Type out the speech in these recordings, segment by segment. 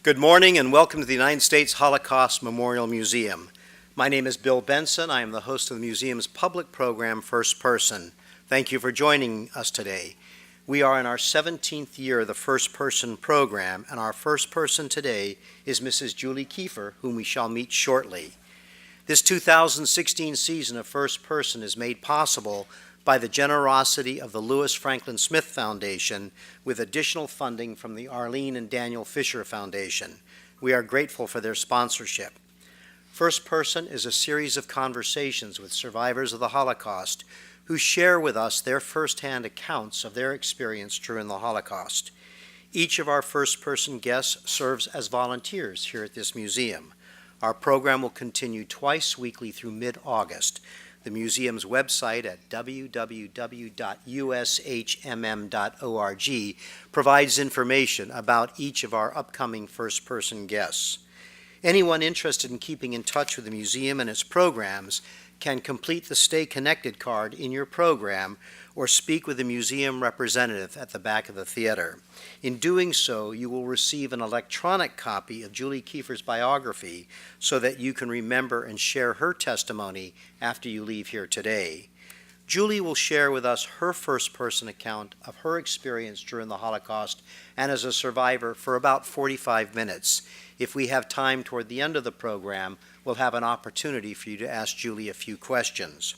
Good morning and welcome to the United States Holocaust Memorial Museum. My name is Bill Benson. I am the host of the museum's public program, First Person. Thank you for joining us today. We are in our 17th year of the First Person program, and our first person today is Mrs. Julie Keefer, whom we shall meet shortly. This 2016 season of First Person is made possible by the generosity of the Lewis Franklin Smith Foundation with additional funding from the Arlene and Daniel Fisher Foundation. We are grateful for their sponsorship. First Person is a series of conversations with survivors of the Holocaust who share with us their firsthand accounts of their experience during the Holocaust. Each of our First Person guests serves as volunteers here at this museum. Our program will continue twice weekly through mid-August. The museum's website at www.ushmm.org provides information about each of our upcoming first-person guests. Anyone interested in keeping in touch with the museum and its programs can complete the Stay Connected card in your program or speak with the museum representative at the back of the theater. In doing so, you will receive an electronic copy of Julie Keefer's biography so that you can remember and share her testimony after you leave here today. Julie will share with us her first-person account of her experience during the Holocaust and as a survivor for about 45 minutes. If we have time toward the end of the program, we'll have an opportunity for you to ask Julie a few questions.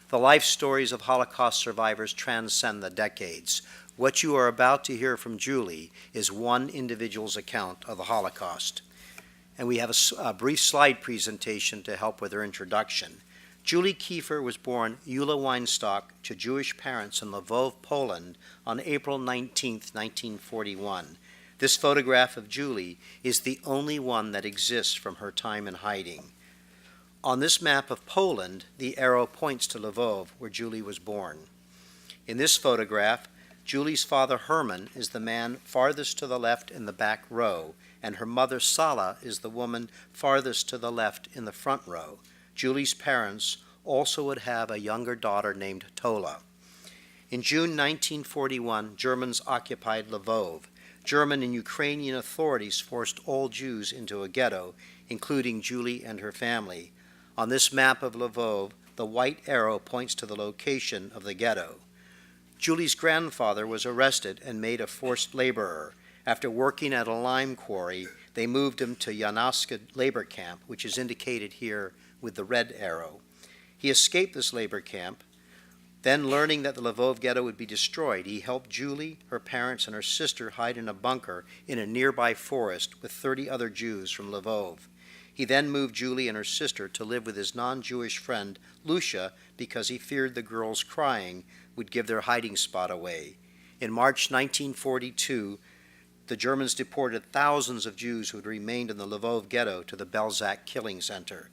The life stories of Holocaust survivors transcend the decades. What you are about to hear from Julie is one individual's account of the Holocaust. And we have a brief slide presentation to help with her introduction. Julie Keefer was born Eula Weinstock to Jewish parents in Lwów, Poland on April 19, 1941. This photograph of Julie is the only one that exists from her time in hiding. On this map of Poland, the arrow points to Lwów, where Julie was born. In this photograph, Julie's father Herman is the man farthest to the left in the back row, and her mother Sala is the woman farthest to the left in the front row. Julie's parents also would have a younger daughter named Tola. In June 1941, Germans occupied Lwów. German and Ukrainian authorities forced all Jews into a ghetto, including Julie and her family. On this map of Lwów, the white arrow points to the location of the ghetto. Julie's grandfather was arrested and made a forced laborer. After working at a lime quarry, they moved him to Janoska labor camp, which is indicated here with the red arrow. He escaped this labor camp. Then, learning that the Lwów ghetto would be destroyed, he helped Julie, her parents, and her sister hide in a bunker in a nearby forest with 30 other Jews from Lwów. He then moved Julie and her sister to live with his non-Jewish friend, Lucia, because he feared the girls crying would give their hiding spot away. In March 1942, the Germans deported thousands of Jews who had remained in the Lwów ghetto to the Belzak killing center.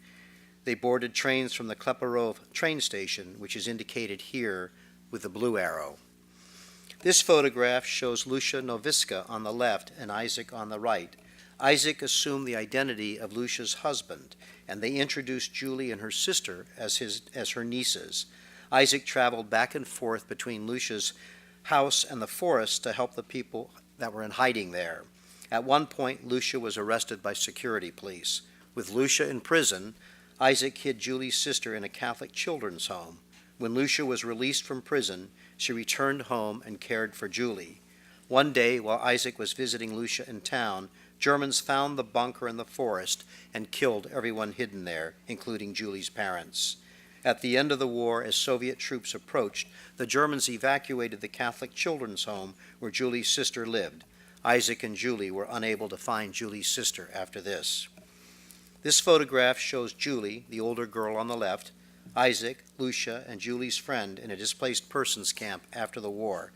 They boarded trains from the Kleparov train station, which is indicated here with the blue arrow. This photograph shows Lucia Nowiska on the left and Isaac on the right. Isaac assumed the identity of Lucia's husband, and they introduced Julie and her sister as her nieces. Isaac traveled back and forth between Lucia's house and the forest to help the people that were in hiding there. At one point, Lucia was arrested by security police. With Lucia in prison, Isaac hid Julie's sister in a Catholic children's home. When Lucia was released from prison, she returned home and cared for Julie. One day, while Isaac was visiting Lucia in town, Germans found the bunker in the forest and killed everyone hidden there, including Julie's parents. At the end of the war, as Soviet troops approached, the Germans evacuated the Catholic children's home where Julie's sister lived. Isaac and Julie were unable to find Julie's sister after this. This photograph shows Julie, the older girl on the left, Isaac, Lucia, and Julie's friend in a displaced persons camp after the war.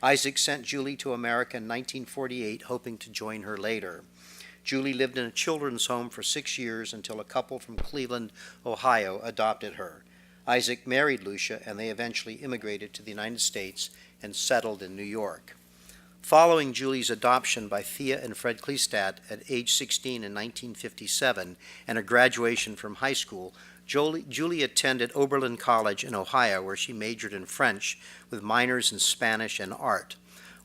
Isaac sent Julie to America in 1948, hoping to join her later. Julie lived in a children's home for 6 years until a couple from Cleveland, Ohio, adopted her. Isaac married Lucia, and they eventually immigrated to the United States and settled in New York. Following Julie's adoption by Thea and Fred Kleestadt at age 16 in 1957 and her graduation from high school, Julie attended Oberlin College in Ohio, where she majored in French with minors in Spanish and art.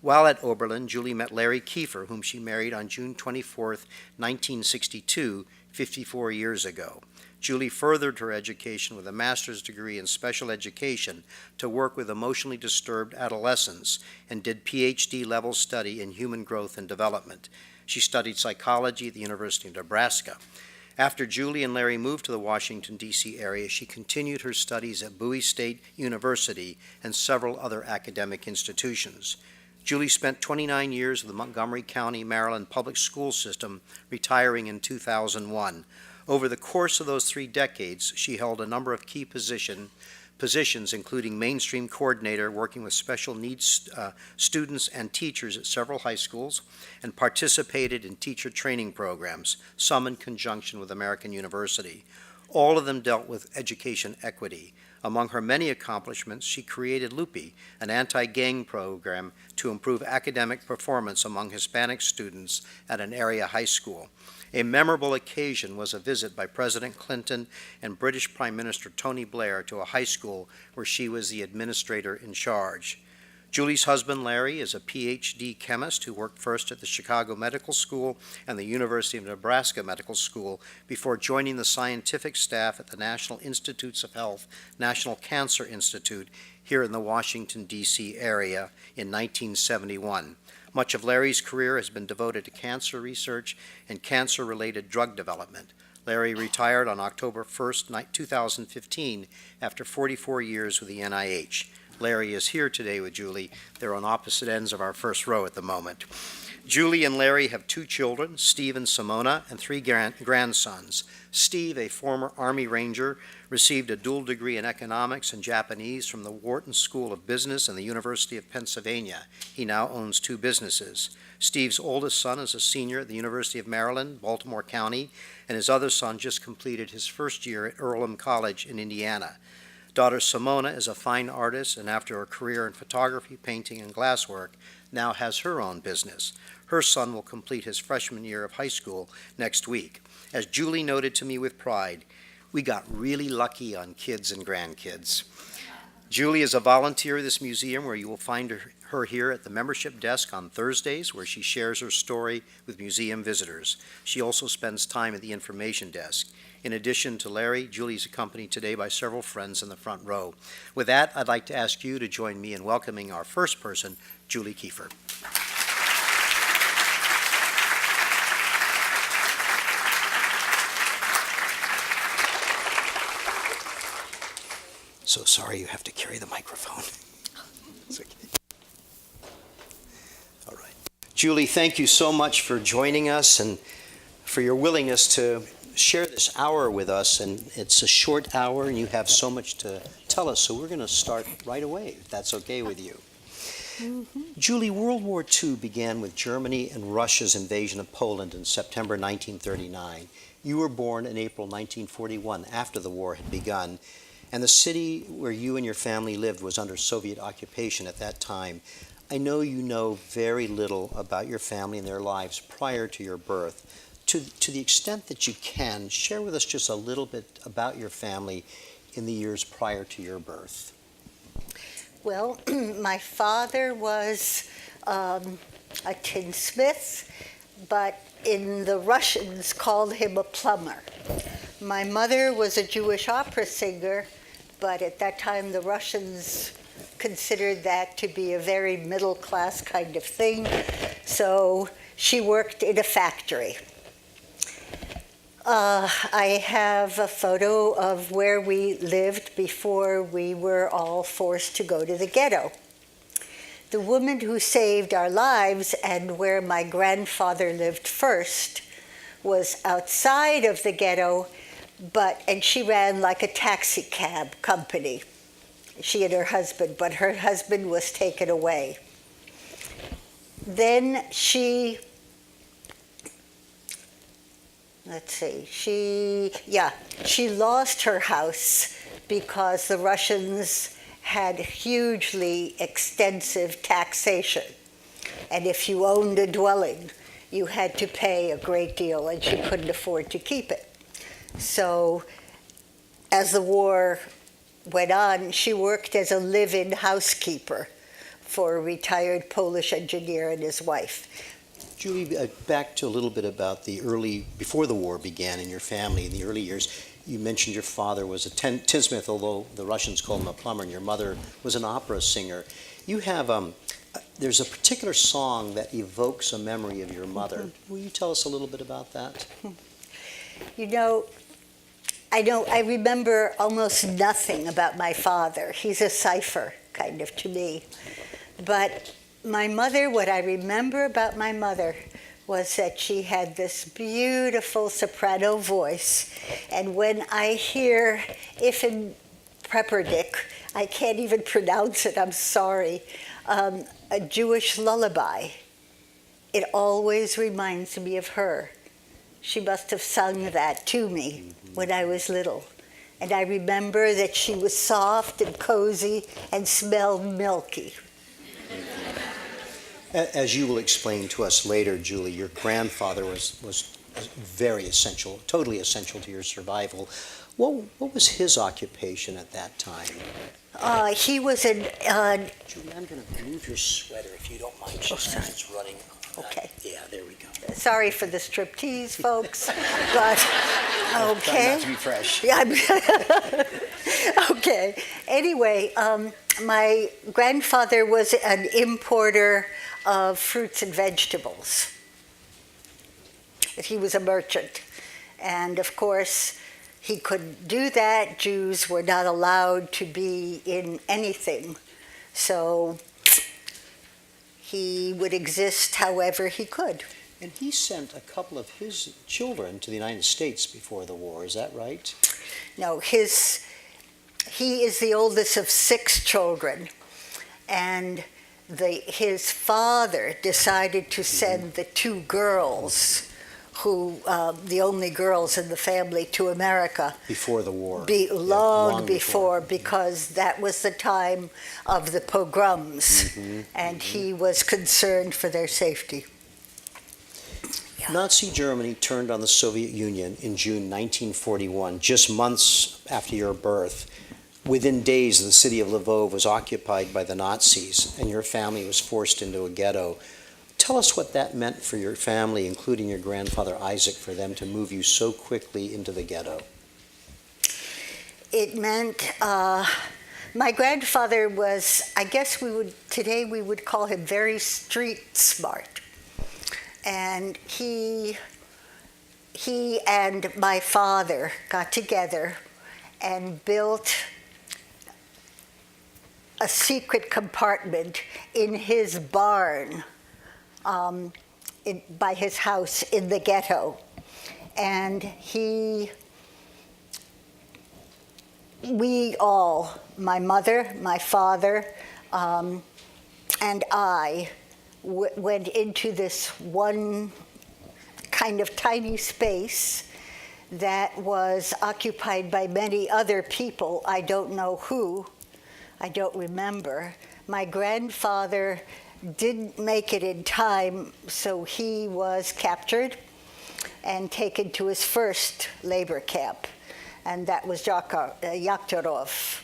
While at Oberlin, Julie met Larry Keefer, whom she married on June 24, 1962, 54 years ago. Julie furthered her education with a master's degree in special education to work with emotionally disturbed adolescents and did PhD-level study in human growth and development. She studied psychology at the University of Nebraska. After Julie and Larry moved to the Washington, D.C. area, she continued her studies at Bowie State University and several other academic institutions. Julie spent 29 years with the Montgomery County, Maryland public school system, retiring in 2001. Over the course of those 3 decades, she held a number of key positions, including mainstream coordinator, working with special needs students and teachers at several high schools, and participated in teacher training programs, some in conjunction with American University. All of them dealt with education equity. Among her many accomplishments, she created Lwów, an anti-gang program to improve academic performance among Hispanic students at an area high school. A memorable occasion was a visit by President Clinton and British Prime Minister Tony Blair to a high school where she was the administrator in charge. Julie's husband, Larry, is a PhD chemist who worked first at the Chicago Medical School and the University of Nebraska Medical School before joining the scientific staff at the National Institutes of Health National Cancer Institute here in the Washington, D.C. area in 1971. Much of Larry's career has been devoted to cancer research and cancer-related drug development. Larry retired on October 1st, 2015, after 44 years with the NIH. Larry is here today with Julie. They're on opposite ends of our first row at the moment. Julie and Larry have 2 children, Steve and Simona, and 3 grandsons. Steve, a former Army Ranger, received a dual degree in economics and Japanese from the Wharton School of Business and the University of Pennsylvania. He now owns 2 businesses. Steve's oldest son is a senior at the University of Maryland, Baltimore County, and his other son just completed his first year at Earlham College in Indiana. Daughter Simona is a fine artist, and after a career in photography, painting, and glasswork, now has her own business. Her son will complete his freshman year of high school next week. As Julie noted to me with pride, we got really lucky on kids and grandkids. Julie is a volunteer at this museum, where you will find her here at the membership desk on Thursdays, where she shares her story with museum visitors. She also spends time at the information desk. In addition to Larry, Julie is accompanied today by several friends in the front row. With that, I'd like to ask you to join me in welcoming our first person, Julie Keefer. So sorry you have to carry the microphone. It's okay. All right. Julie, thank you so much for joining us and for your willingness to share this hour with us. And it's a short hour and you have so much to tell us, so we're going to start right away, if that's okay with you. Mm-hmm. Julie, World War II began with Germany and Russia's invasion of Poland in September 1939. You were born in April 1941, after the war had begun. And the city where you and your family lived was under Soviet occupation at that time. I know you know very little about your family and their lives prior to your birth. To the extent that you can, share with us just a little bit about your family in the years prior to your birth. Well, my father was a tinsmith, but the Russians called him a plumber. My mother was a Jewish opera singer, but at that time the Russians considered that to be a very middle-class kind of thing, so she worked in a factory. I have a photo of where we lived before we were all forced to go to the ghetto. The woman who saved our lives and where my grandfather lived first was outside of the ghetto, and she ran like a taxi cab company. She and her husband, but her husband was taken away. Then she lost her house because the Russians had hugely extensive taxation. And if you owned a dwelling, you had to pay a great deal, and she couldn't afford to keep it. So as the war went on, she worked as a live-in housekeeper for a retired Polish engineer and his wife. Julie, back to a little bit about before the war began in your family, in the early years. You mentioned your father was a tinsmith, although the Russians called him a plumber, and your mother was an opera singer. You have, there's a particular song that evokes a memory of your mother. Will you tell us a little bit about that? You know, I remember almost nothing about my father. He's a cipher, kind of, to me. But my mother, what I remember about my mother was that she had this beautiful soprano voice. And when I hear If in Prepperdick, I can't even pronounce it, I'm sorry, a Jewish lullaby, it always reminds me of her. She must have sung that to me when I was little. And I remember that she was soft and cozy and smelled milky. As you will explain to us later, Julie, your grandfather was very essential, totally essential to your survival. What was his occupation at that time? He was an... Julie, I'm going to move your sweater if you don't mind. It's running. Okay. Yeah, there we go. Sorry for the striptease, folks, but okay. Try not to be fresh. Yeah, okay. Anyway, my grandfather was an importer of fruits and vegetables. He was a merchant. And of course, he couldn't do that. Jews were not allowed to be in anything. So he would exist however he could. And he sent a couple of his children to the United States before the war, is that right? No, he is the oldest of 6 children. And his father decided to send the 2 girls, the only girls in the family, to America. Before the war. Long before, because that was the time of the pogroms, and he was concerned for their safety. Yeah. Nazi Germany turned on the Soviet Union in June 1941, just months after your birth. Within days, the city of Lwów was occupied by the Nazis, and your family was forced into a ghetto. Tell us what that meant for your family, including your grandfather Isaac, for them to move you so quickly into the ghetto. It meant my grandfather was, I guess today we would call him very street smart. And he and my father got together and built a secret compartment in his barn by his house in the ghetto. And we all, my mother, my father, and I, went into this one kind of tiny space that was occupied by many other people. I don't know who. I don't remember. My grandfather didn't make it in time, so he was captured and taken to his first labor camp, and that was Yaktorov.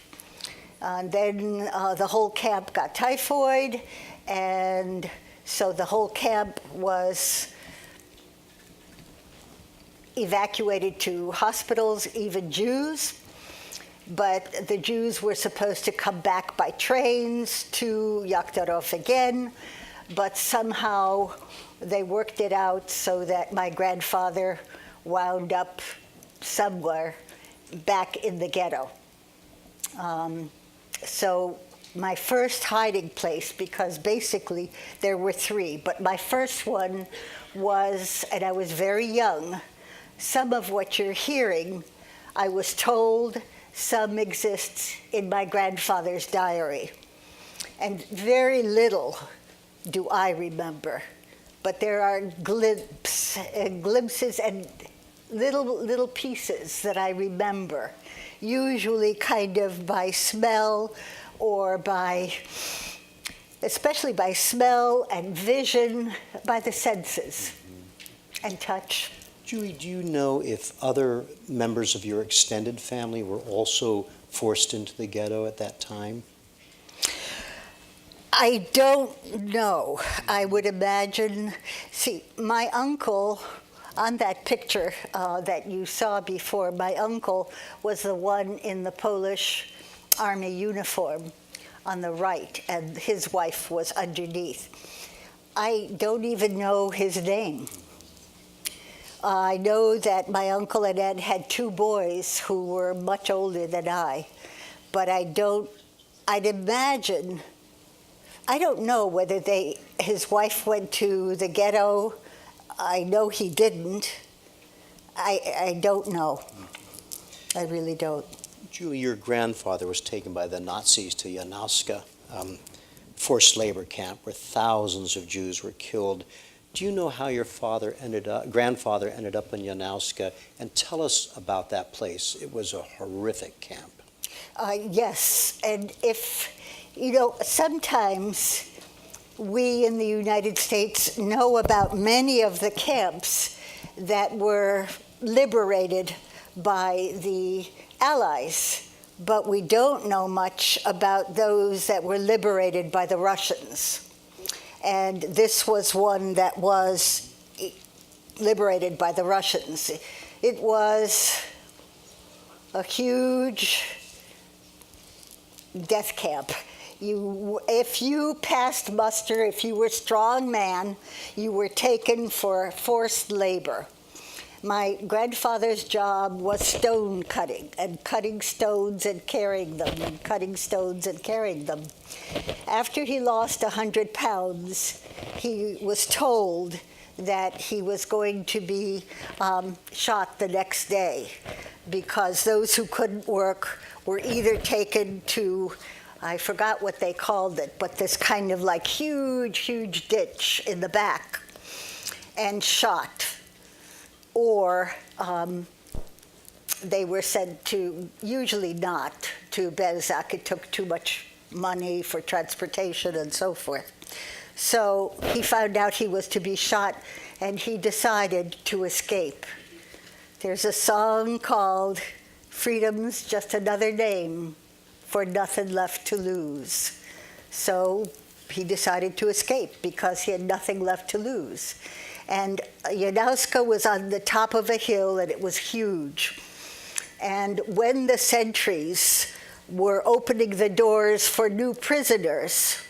And then the whole camp got typhoid, and so the whole camp was evacuated to hospitals, even Jews. But the Jews were supposed to come back by trains to Yaktorov again, but somehow they worked it out so that my grandfather wound up somewhere back in the ghetto. So my first hiding place, because basically there were 3, but my first one was, and I was very young, some of what you're hearing, I was told, some exists in my grandfather's diary. And very little do I remember, but there are glimpses and little pieces that I remember, usually kind of by smell or especially by smell and vision, by the senses and touch. Julie, do you know if other members of your extended family were also forced into the ghetto at that time? I don't know. I would imagine, see, my uncle, on that picture that you saw before, my uncle was the one in the Polish army uniform on the right, and his wife was underneath. I don't even know his name. I know that my uncle and aunt had two boys who were much older than I, but I'd imagine, I don't know whether his wife went to the ghetto. I know he didn't. I don't know. I really don't. Julie, your grandfather was taken by the Nazis to Janowska, forced labor camp where thousands of Jews were killed. Do you know how your grandfather ended up in Janowska? And tell us about that place. It was a horrific camp. Yes, and sometimes we in the United States know about many of the camps that were liberated by the Allies, but we don't know much about those that were liberated by the Russians. And this was one that was liberated by the Russians. It was a huge death camp. If you passed muster, if you were a strong man, you were taken for forced labor. My grandfather's job was stone cutting, and cutting stones and carrying them, and cutting stones and carrying them. After he lost 100 pounds, he was told that he was going to be shot the next day, because those who couldn't work were either taken to, I forgot what they called it, but this kind of like huge ditch in the back, and shot. Or they were sent to, usually not, to Belzec. It took too much money for transportation and so forth. So he found out he was to be shot, and he decided to escape. There's a song called "Freedom's Just Another Name for Nothing Left to Lose." So he decided to escape because he had nothing left to lose. And Janowska was on the top of a hill, and it was huge. And when the sentries were opening the doors for new prisoners,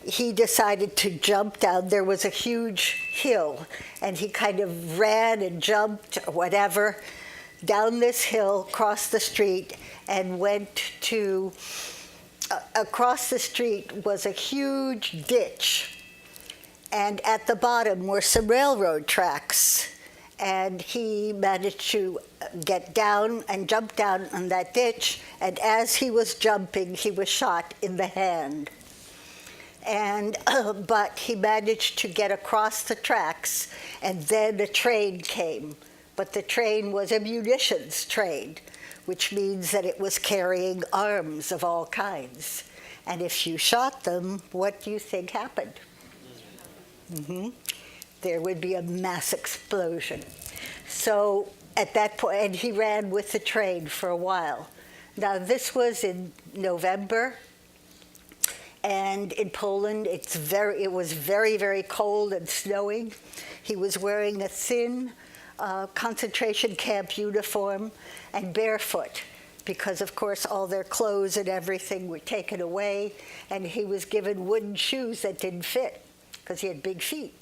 he decided to jump down. There was a huge hill, and he kind of ran and jumped, or whatever, down this hill, crossed the street, and went to, across the street was a huge ditch. And at the bottom were some railroad tracks. And he managed to get down and jump down on that ditch. And as he was jumping, he was shot in the hand. And but he managed to get across the tracks, and then a train came. But the train was a munitions train, which means that it was carrying arms of all kinds. And if you shot them, what do you think happened? There would be a mass explosion. So at that point, and he ran with the train for a while. Now this was in November, and in Poland it was very, very cold and snowing. He was wearing a thin concentration camp uniform and barefoot, because of course all their clothes and everything were taken away, and he was given wooden shoes that didn't fit, because he had big feet.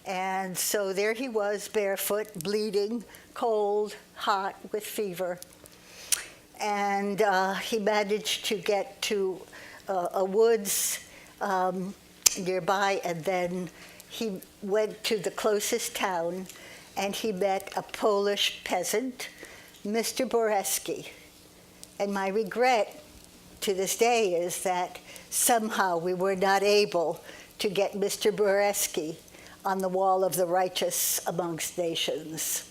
And so there he was, barefoot, bleeding, cold, hot, with fever. And he managed to get to a woods nearby, and then he went to the closest town, and he met a Polish peasant, Mr. Boreski. And my regret to this day is that somehow we were not able to get Mr. Boreski on the wall of the righteous amongst nations.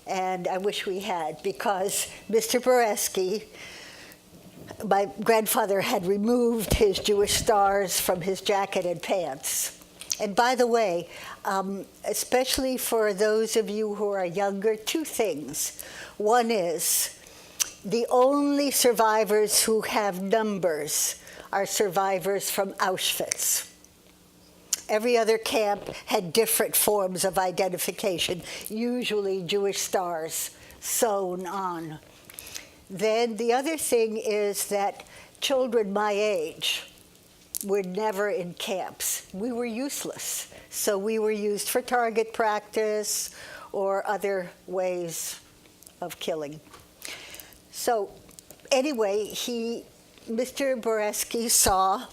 And I wish we had, because Mr. Boreski, my grandfather had removed his Jewish stars from his jacket and pants. And by the way, especially for those of you who are younger, two things. One is, the only survivors who have numbers are survivors from Auschwitz. Every other camp had different forms of identification, usually Jewish stars sewn on. Then the other thing is that children my age were never in camps. We were useless. So we were used for target practice or other ways of killing. So anyway, Mr. Boreski saw,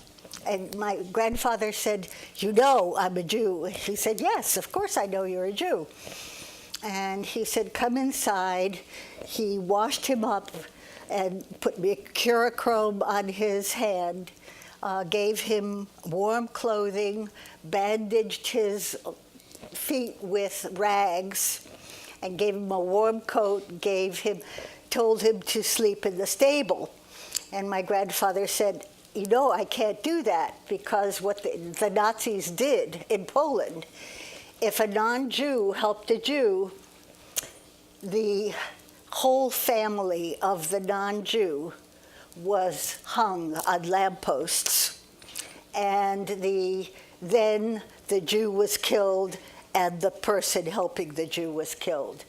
and my grandfather said, "You know I'm a Jew." He said, "Yes, of course I know you're a Jew." And he said, "Come inside." He washed him up and put mercurochrome on his hand, gave him warm clothing, bandaged his feet with rags, and gave him a warm coat, told him to sleep in the stable. And my grandfather said, "You know, I can't do that, because what the Nazis did in Poland, if a non-Jew helped a Jew, the whole family of the non-Jew was hung on lampposts, and then the Jew was killed, and the person helping the Jew was killed."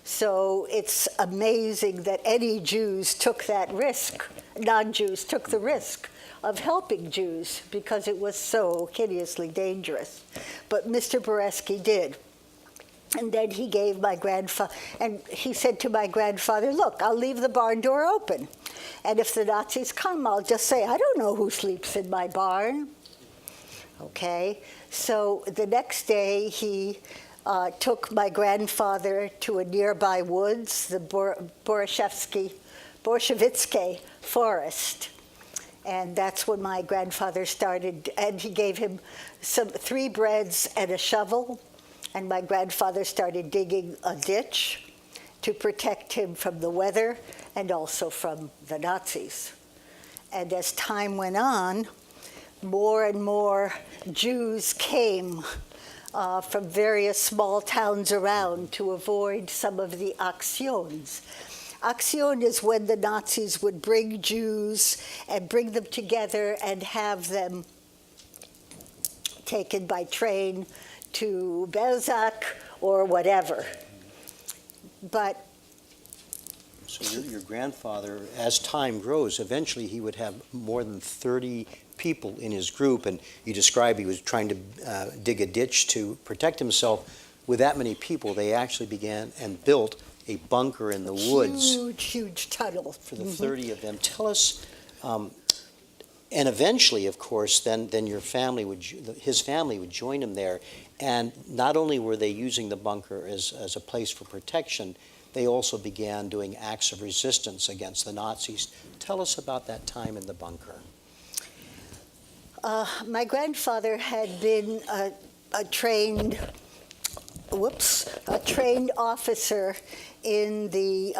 So it's amazing that any Jews took that risk, non-Jews took the risk of helping Jews, because it was so hideously dangerous. But Mr. Boreski did. And then he gave my grandfather, and he said to my grandfather, "Look, I'll leave the barn door open. And if the Nazis come, I'll just say, 'I don't know who sleeps in my barn.'" Okay, so the next day he took my grandfather to a nearby woods, the Bolshevitsky forest. And that's when my grandfather started, and he gave him 3 breads and a shovel. And my grandfather started digging a ditch to protect him from the weather and also from the Nazis. And as time went on, more and more Jews came from various small towns around to avoid some of the actions. Action is when the Nazis would bring Jews and bring them together and have them taken by train to Belzec or whatever. But so your grandfather, as time grows, eventually he would have more than 30 people in his group, and you described he was trying to dig a ditch to protect himself. With that many people, they actually began and built a bunker in the woods. Huge tunnel. For the 30 of them. Tell us, and eventually, of course, then his family would join him there. And not only were they using the bunker as a place for protection, they also began doing acts of resistance against the Nazis. Tell us about that time in the bunker. My grandfather had been a trained officer in the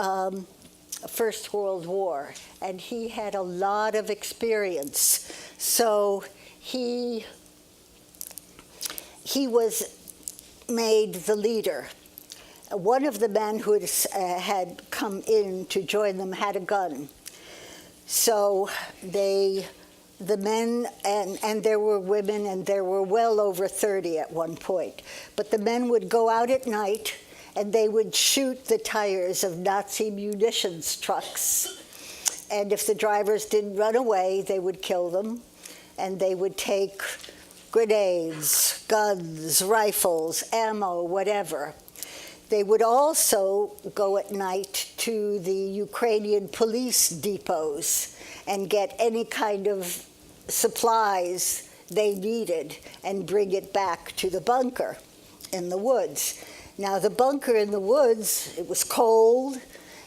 First World War, and he had a lot of experience. So he was made the leader. One of the men who had come in to join them had a gun. So the men, and there were women, and there were well over 30 at one point. But the men would go out at night, and they would shoot the tires of Nazi munitions trucks. And if the drivers didn't run away, they would kill them. And they would take grenades, guns, rifles, ammo, whatever. They would also go at night to the Ukrainian police depots and get any kind of supplies they needed and bring it back to the bunker in the woods. Now, the bunker in the woods, it was cold,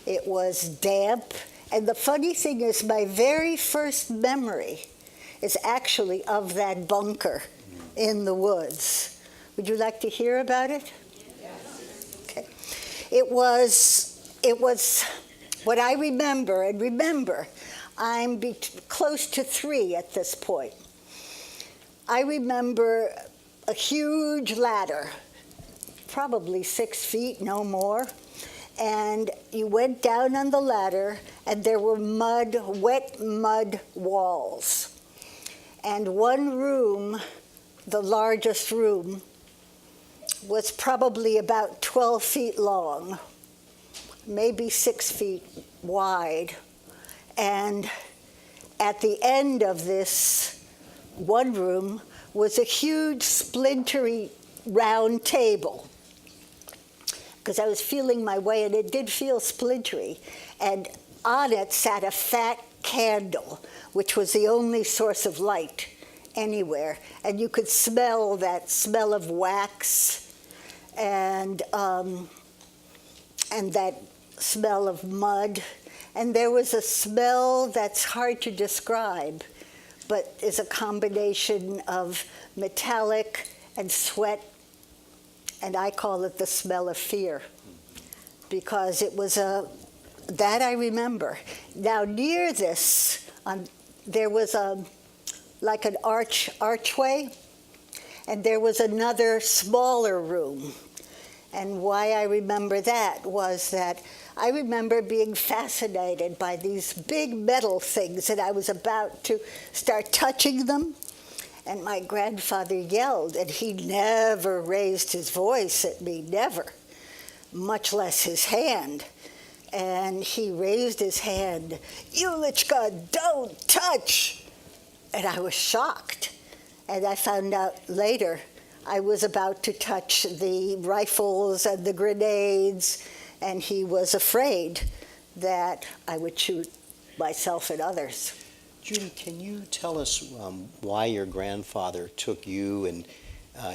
it was damp, and the funny thing is my very first memory is actually of that bunker in the woods. Would you like to hear about it? Okay. It was what I remember, and remember, I'm close to 3 at this point. I remember a huge ladder, probably 6 feet, no more, and you went down on the ladder, and there were wet mud walls. And one room, the largest room, was probably about 12 feet long, maybe 6 feet wide. And at the end of this one room was a huge splintery round table, because I was feeling my way, and it did feel splintery. And on it sat a fat candle, which was the only source of light anywhere. And you could smell that smell of wax and that smell of mud. And there was a smell that's hard to describe, but is a combination of metallic and sweat, and I call it the smell of fear, because it was that I remember. Now near this, there was like an archway, and there was another smaller room. And why I remember that was that I remember being fascinated by these big metal things, and I was about to start touching them, and my grandfather yelled, and he never raised his voice at me, never, much less his hand. And he raised his hand, "Yulichka, don't touch!" And I was shocked. And I found out later I was about to touch the rifles and the grenades, and he was afraid that I would shoot myself and others. Judy, can you tell us why your grandfather took you and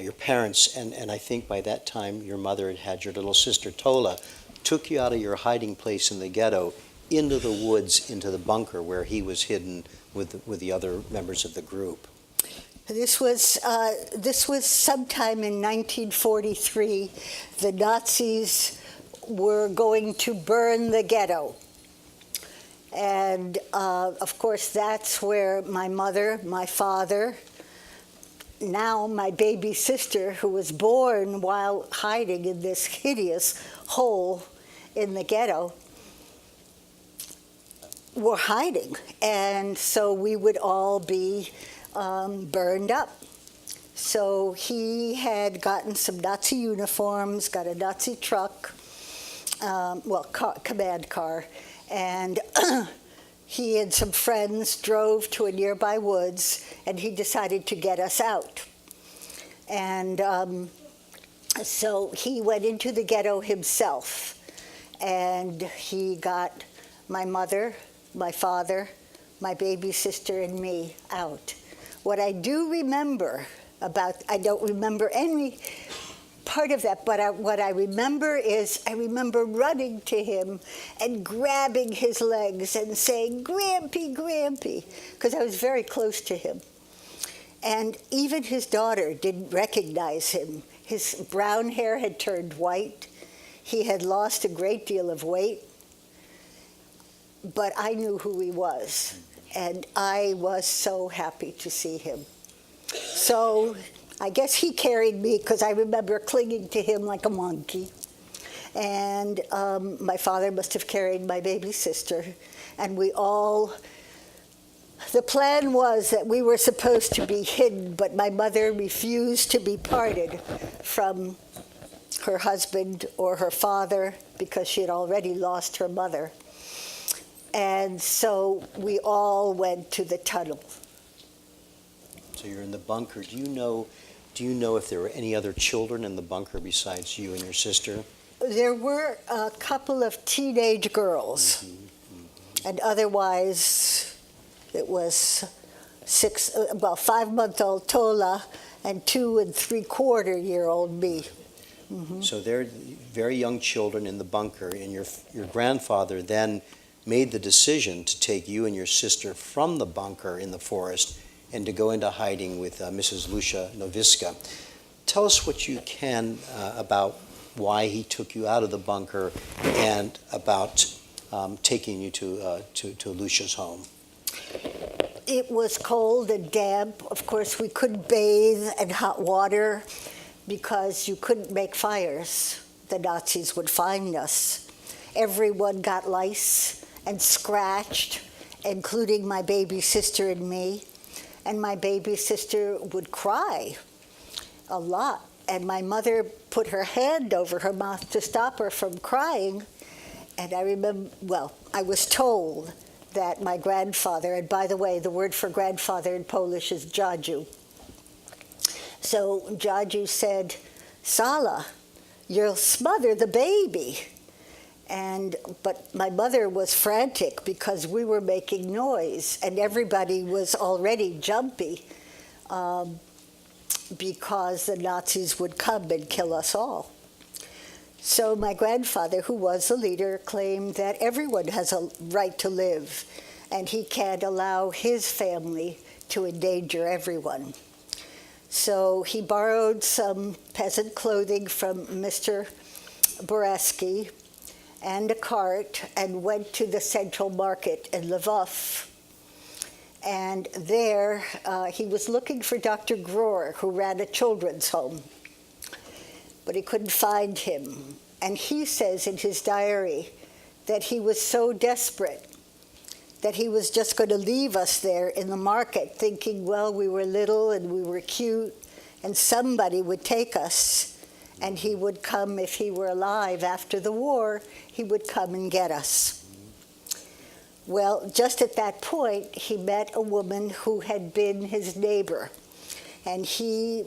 your parents, and I think by that time your mother had had your little sister Tola, took you out of your hiding place in the ghetto into the woods, into the bunker where he was hidden with the other members of the group? This was sometime in 1943. The Nazis were going to burn the ghetto. And of course, that's where my mother, my father, now my baby sister, who was born while hiding in this hideous hole in the ghetto, were hiding. And so we would all be burned up. So he had gotten some Nazi uniforms, got a Nazi truck, command car, and he and some friends drove to a nearby woods, and he decided to get us out. And so he went into the ghetto himself, and he got my mother, my father, my baby sister, and me out. What I do remember I don't remember any part of that, but what I remember is I remember running to him and grabbing his legs and saying, "Grampy, Grampy," because I was very close to him. And even his daughter didn't recognize him. His brown hair had turned white. He had lost a great deal of weight. But I knew who he was, and I was so happy to see him. So I guess he carried me, because I remember clinging to him like a monkey. And my father must have carried my baby sister. And the plan was that we were supposed to be hidden, but my mother refused to be parted from her husband or her father, because she had already lost her mother. And so we all went to the tunnel. So you're in the bunker. Do you know if there were any other children in the bunker besides you and your sister? There were a couple of teenage girls, and otherwise it was 5-month-old Tola and 2 3/4-year-old me. Mm-hmm. So they're very young children in the bunker, and your grandfather then made the decision to take you and your sister from the bunker in the forest and to go into hiding with Mrs. Lucia Nowiska. Tell us what you can about why he took you out of the bunker and about taking you to Lucia's home. It was cold and damp. Of course, we couldn't bathe in hot water because you couldn't make fires. The Nazis would find us. Everyone got lice and scratched, including my baby sister and me. and my baby sister would cry a lot. And my mother put her hand over her mouth to stop her from crying. And I remember, well, I was told that my grandfather, and by the way, the word for grandfather in Polish is dziadu. So dziadu said, "Sala, you'll smother the baby." But my mother was frantic because we were making noise, and everybody was already jumpy because the Nazis would come and kill us all. So my grandfather, who was the leader, claimed that everyone has a right to live, and he can't allow his family to endanger everyone. So he borrowed some peasant clothing from Mr. Boreski and a cart and went to the central market in Lwów. And there he was looking for Dr. Grohr, who ran a children's home. But he couldn't find him. And he says in his diary that he was so desperate that he was just going to leave us there in the market, thinking, well, we were little and we were cute, and somebody would take us, and he would come, if he were alive after the war, he would come and get us. Well, just at that point, he met a woman who had been his neighbor. And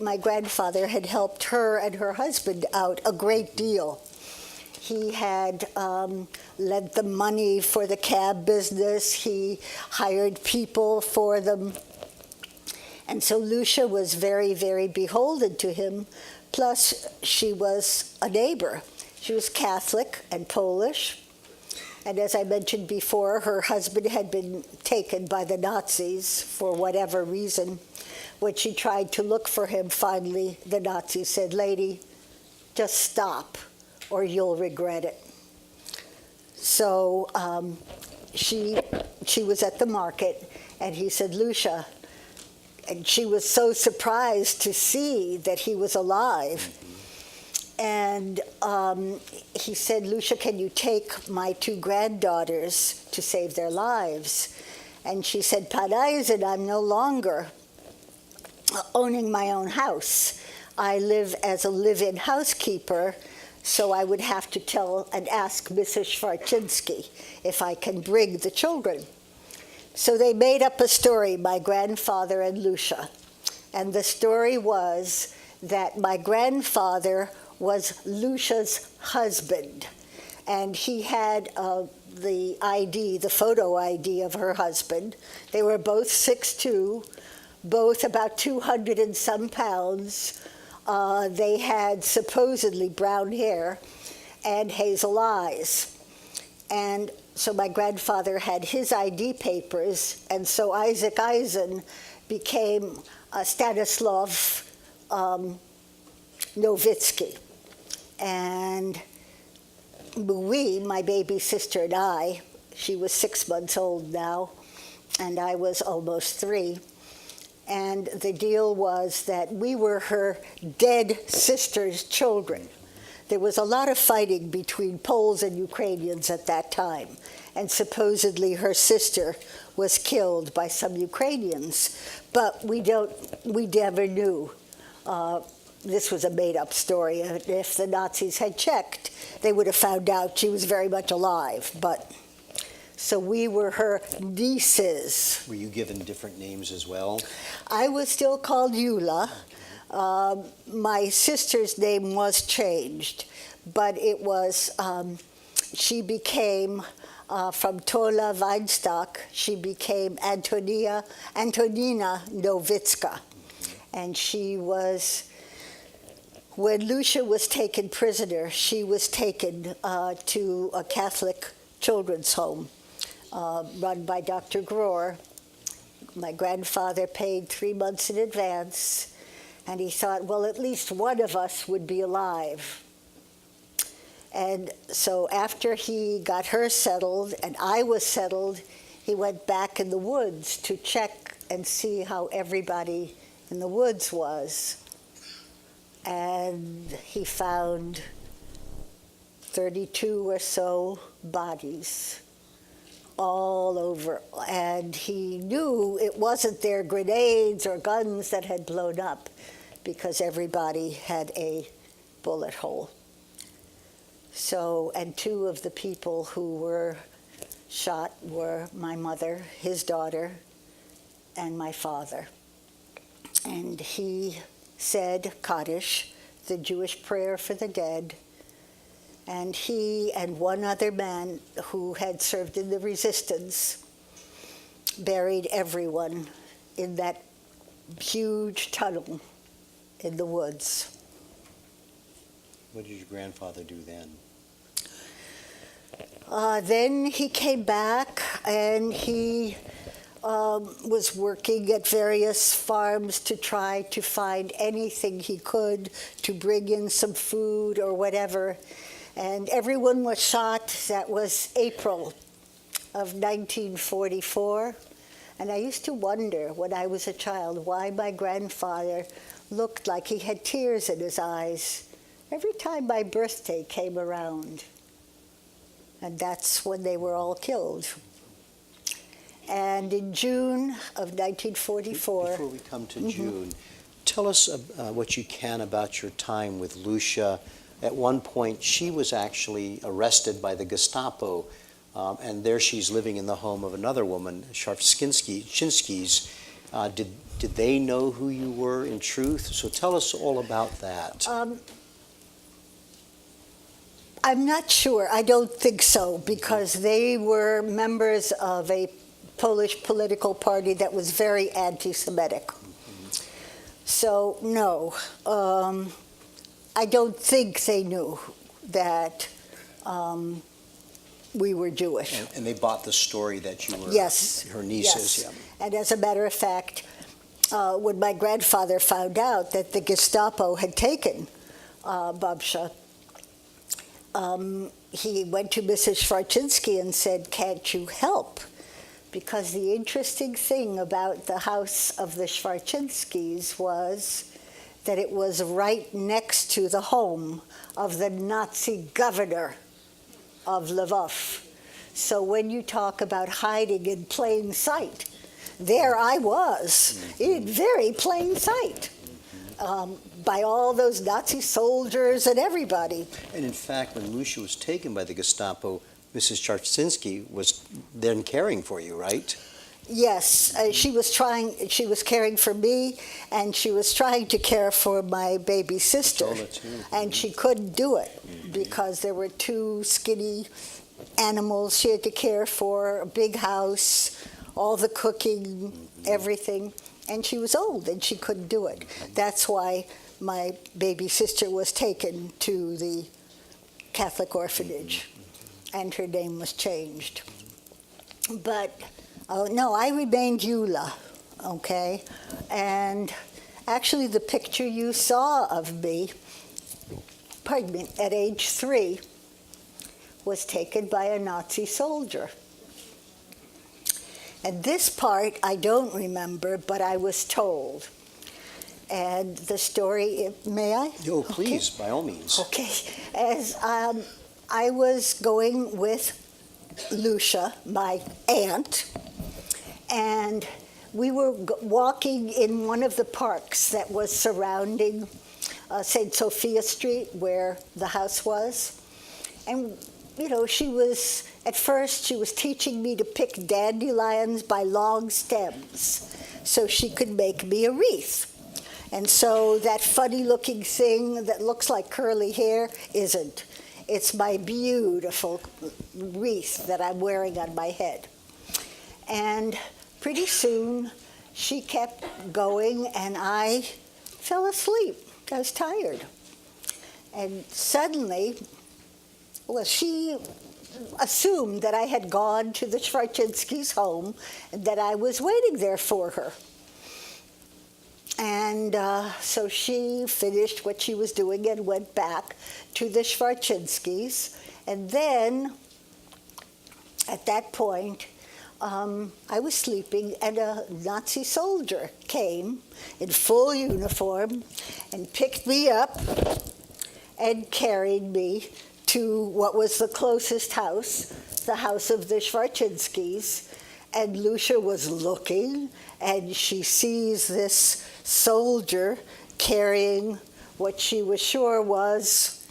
my grandfather, had helped her and her husband out a great deal. He had lent them money for the cab business. He hired people for them. And so Lucia was very, very beholden to him. Plus, she was a neighbor. She was Catholic and Polish. And as I mentioned before, her husband had been taken by the Nazis for whatever reason. When she tried to look for him, finally, the Nazis said, "Lady, just stop, or you'll regret it." So she was at the market, and he said, "Lucia," and she was so surprised to see that he was alive. And he said, "Lucia, can you take my two granddaughters to save their lives?" And she said, "Panaisen, I'm no longer owning my own house. I live as a live-in housekeeper, so I would have to tell and ask Mrs. Schwarczynski if I can bring the children." So they made up a story, my grandfather and Lucia. And the story was that my grandfather was Lucia's husband, and he had the ID, the photo ID of her husband. They were both 6'2", both about 200 and some pounds. They had supposedly brown hair and hazel eyes. And so my grandfather had his ID papers, and so Isaac Eisen became Stanislav Nowitzki. And we, my baby sister and I, she was 6 months old now, and I was almost 3. And the deal was that we were her dead sister's children. There was a lot of fighting between Poles and Ukrainians at that time, and supposedly her sister was killed by some Ukrainians, but we never knew. This was a made-up story. If the Nazis had checked, they would have found out she was very much alive. But so we were her nieces. Were you given different names as well? I was still called Eula. My sister's name was changed, but it was, she became, from Tola Weinstock, she became Antonina Nowicka. And she was, when Lucia was taken prisoner, she was taken to a Catholic children's home run by Dr. Grohr. My grandfather paid 3 months in advance, and he thought, well, at least one of us would be alive. And so after he got her settled and I was settled, he went back in the woods to check and see how everybody in the woods was. And he found 32 or so bodies all over. And he knew it wasn't their grenades or guns that had blown up, because everybody had a bullet hole. So, and two of the people who were shot were my mother, his daughter, and my father. And he said Kaddish, the Jewish prayer for the dead, and he and one other man who had served in the resistance buried everyone in that huge tunnel in the woods. What did your grandfather do then? Then he came back, and he was working at various farms to try to find anything he could to bring in some food or whatever. And everyone was shot. That was April of 1944. And I used to wonder when I was a child why my grandfather looked like he had tears in his eyes every time my birthday came around. And that's when they were all killed. And in June of 1944... Before we come to June, tell us what you can about your time with Lucia. At one point, she was actually arrested by the Gestapo, and there she's living in the home of another woman, Shinsky's. Did they know who you were in truth? So tell us all about that. I'm not sure. I don't think so, because they were members of a Polish political party that was very anti-Semitic. So, no. I don't think they knew that we were Jewish. And they bought the story that you were her nieces. Yes. Yeah. And as a matter of fact, when my grandfather found out that the Gestapo had taken Babcia, he went to Mrs. Schwarczynski and said, "Can't you help?" Because the interesting thing about the house of the Schwarczynskis was that it was right next to the home of the Nazi governor of Lwów. So when you talk about hiding in plain sight, there I was, in very plain sight, by all those Nazi soldiers and everybody. And in fact, when Lucia was taken by the Gestapo, Mrs. Schwarczynski was then caring for you, right? Yes, she was caring for me, and she was trying to care for my baby sister. And she couldn't do it because there were two skinny animals she had to care for, a big house, all the cooking, everything. And she was old, and she couldn't do it. That's why my baby sister was taken to the Catholic orphanage, and her name was changed. But no, I remained Eula, okay? And actually the picture you saw of me, pardon me, at age 3 was taken by a Nazi soldier. And this part I don't remember, but I was told. And the story, may I? Oh, please, by all means. Okay. As I was going with Lucia, my aunt, and we were walking in one of the parks that was surrounding St. Sophia Street, where the house was. And, you know, at first she was teaching me to pick dandelions by long stems so she could make me a wreath. And so that funny-looking thing that looks like curly hair isn't. It's my beautiful wreath that I'm wearing on my head. And pretty soon, she kept going, and I fell asleep. I was tired. And suddenly, well, she assumed that I had gone to the Schwarczynski's home and that I was waiting there for her. And so she finished what she was doing and went back to the Schwarczynskis. And then, at that point, I was sleeping, and a Nazi soldier came in full uniform and picked me up and carried me to what was the closest house, the house of the Schwarzinskys, and Lucia was looking, and she sees this soldier carrying what she was sure was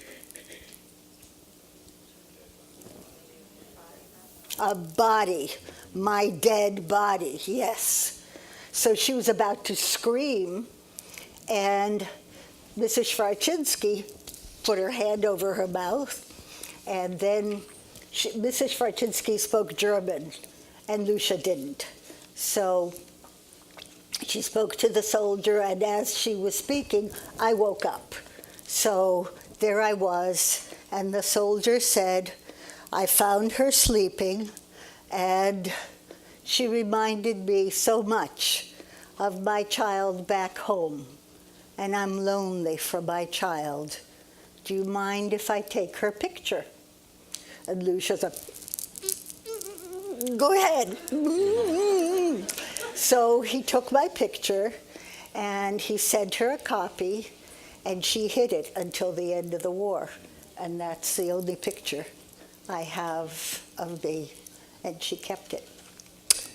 a body, my dead body, yes. So she was about to scream, and Mrs. Schwarzinski put her hand over her mouth, and then Mrs. Schwarzinski spoke German, and Lucia didn't. So she spoke to the soldier, and as she was speaking, I woke up. So there I was, and the soldier said, I found her sleeping, and she reminded me so much of my child back home, and I'm lonely for my child. Do you mind if I take her picture? And Lucia said, go ahead. So he took my picture, and he sent her a copy, and she hid it until the end of the war. And that's the only picture I have of me, and she kept it.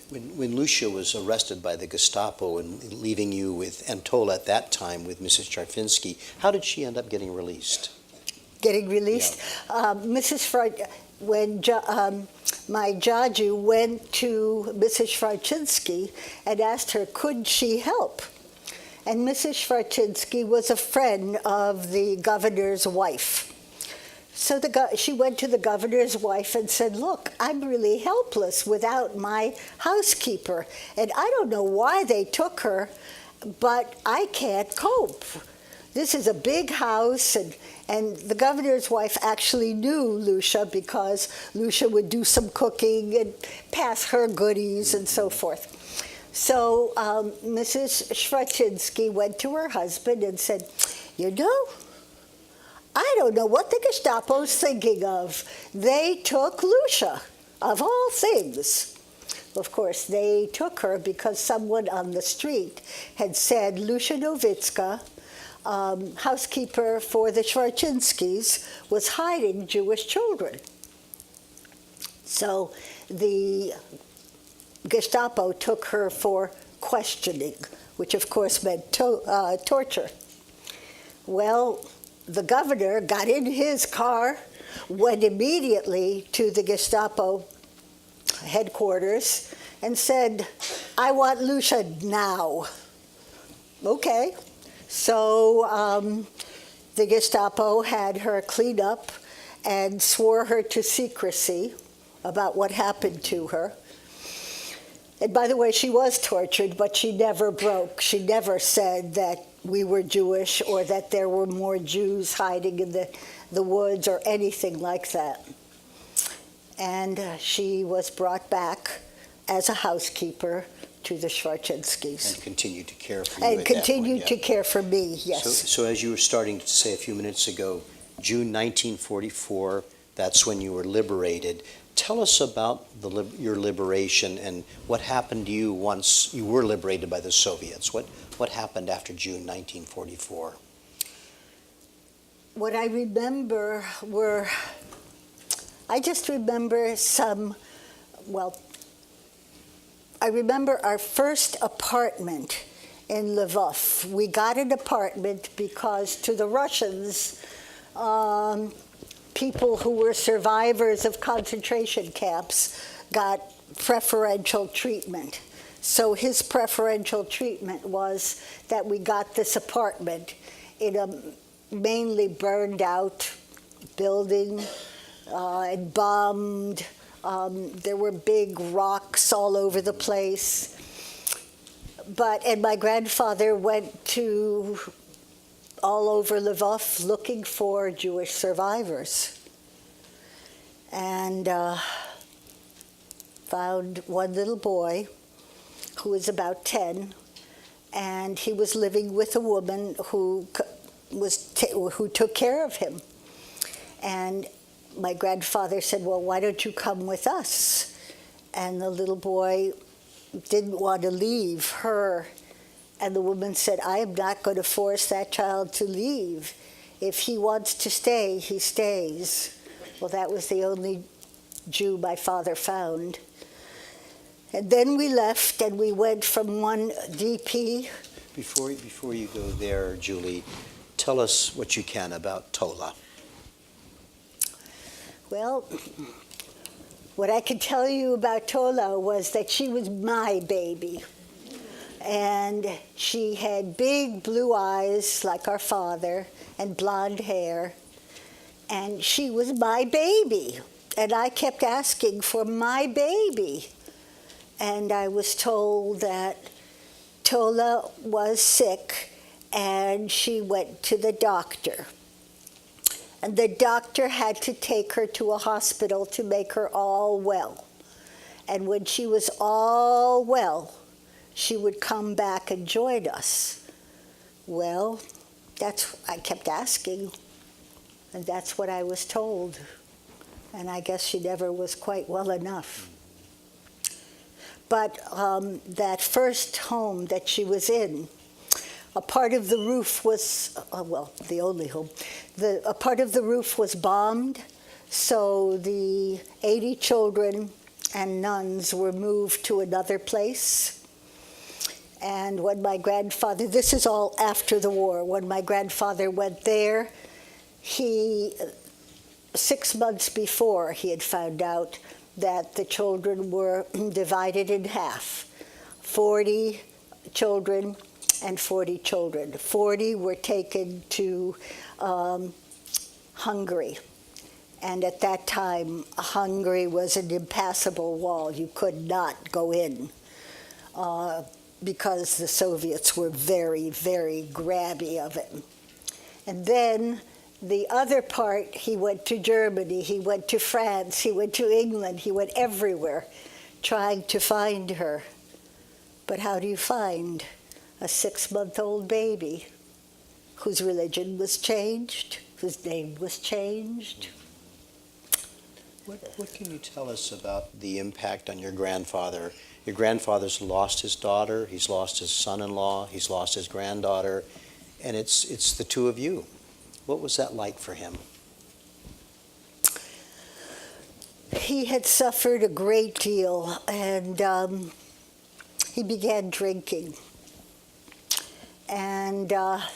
When Lucia was arrested by the Gestapo and leaving you with, and told at that time with Mrs. Charfinsky, how did she end up getting released? Getting released? Yeah. Mrs. Freud, when my Jaju went to Mrs. Schwarzinski and asked her, could she help? And Mrs. Schwarzinski was a friend of the governor's wife. So she went to the governor's wife and said, look, I'm really helpless without my housekeeper, and I don't know why they took her, but I can't cope. This is a big house, and the governor's wife actually knew Lucia because Lucia would do some cooking and pass her goodies and so forth. So Mrs. Schwarzinski went to her husband and said, you know, I don't know what the Gestapo's thinking of. They took Lucia, of all things. Of course, they took her because someone on the street had said Lucia Novitska, housekeeper for the Schwarzinskys, was hiding Jewish children. So the Gestapo took her for questioning, which of course meant torture. Well, the governor got in his car, went immediately to the Gestapo headquarters, and said, I want Lucia now. Okay. So the Gestapo had her clean up and swore her to secrecy about what happened to her. And by the way, she was tortured, but she never broke. She never said that we were Jewish or that there were more Jews hiding in the woods or anything like that. And she was brought back as a housekeeper to the Schwarzinskys. And continued to care for you And at that continued point, to yeah. care for me, yes. So as you were starting to say a few minutes ago, June 1944, that's when you were liberated. Tell us about your liberation and what happened to you once you were liberated by the Soviets. What happened after June 1944? What I remember I just remember I remember our first apartment in Lwów. We got an apartment because to the Russians, people who were survivors of concentration camps got preferential treatment. So his preferential treatment was that we got this apartment in a mainly burned out building and bombed. There were big rocks all over the place. And my grandfather went to all over Lwów looking for Jewish survivors, and found one little boy who was about 10, and he was living with a woman who took care of him. And my grandfather said, well, why don't you come with us? And the little boy didn't want to leave her. And the woman said, I am not going to force that child to leave. If he wants to stay, he stays. Well, that was the only Jew my father found. And then we left and we went from one DP. Before you go there, Julie, tell us what you can about Tola. Well, what I could tell you about Tola was that she was my baby. And she had big blue eyes like our father and blonde hair. And she was my baby. And I kept asking for my baby. And I was told that Tola was sick and she went to the doctor. And the doctor had to take her to a hospital to make her all well. And when she was all well, she would come back and join us. Well, I kept asking, and that's what I was told. And I guess she never was quite well enough. But that first home that she was in, a part of the roof was, the only home, a part of the roof was bombed, so the 80 children and nuns were moved to another place. And when my grandfather, this is all after the war, when my grandfather went there, 6 months before, he had found out that the children were divided in half, 40 children and 40 children. 40 were taken to Hungary. And at that time, Hungary was an impassable wall. You could not go in because the Soviets were very, very grabby of it. And then the other part, he went to Germany, he went to France, he went to England, he went everywhere trying to find her. But how do you find a 6-month-old baby whose religion was changed, whose name was changed? What can you tell us about the impact on your grandfather? Your grandfather's lost his daughter, he's lost his son-in-law, he's lost his granddaughter, and it's the two of you. What was that like for him? He had suffered a great deal, and he began drinking. And that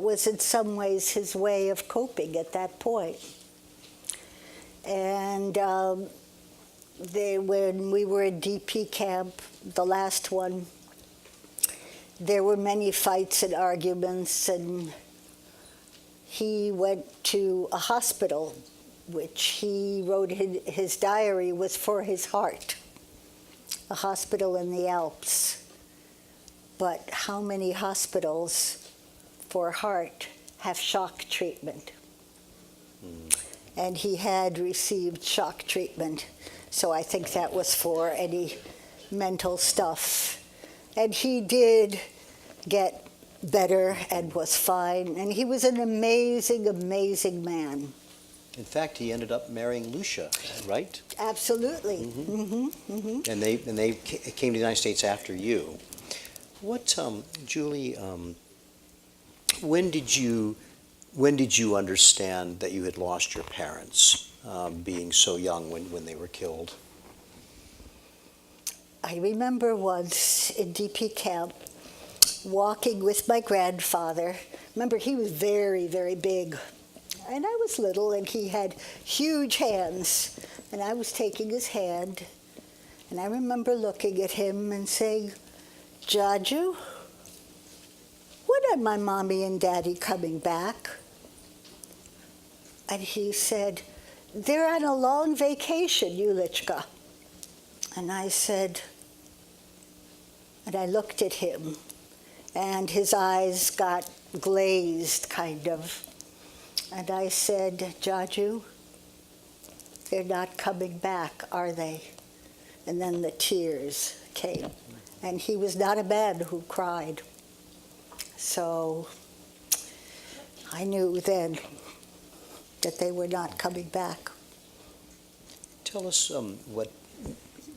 was in some ways his way of coping at that point. And when we were in DP camp, the last one, there were many fights and arguments, and he went to a hospital, which he wrote in his diary was for his heart, a hospital in the Alps. But how many hospitals for heart have shock treatment? And he had received shock treatment, so I think that was for any mental stuff. And he did get better and was fine, and he was an amazing, amazing man. In fact, he ended up marrying Lucia, right? Absolutely. Mm-hmm. Mm-hmm. And they came to the United States after you. What, Julie? When did you understand that you had lost your parents, being so young when they were killed? I remember once in DP camp, walking with my grandfather. Remember, he was very, very big. And I was little, and he had huge hands. And I was taking his hand. And I remember looking at him and saying, "Jaju, when are my mommy and daddy coming back?" And he said, "They're on a long vacation, Yulichka." And I said, and I looked at him, and his eyes got glazed, kind of. And I said, "Jaju, they're not coming back, are they?" And then the tears came. And he was not a man who cried. So I knew then that they were not coming back. Tell us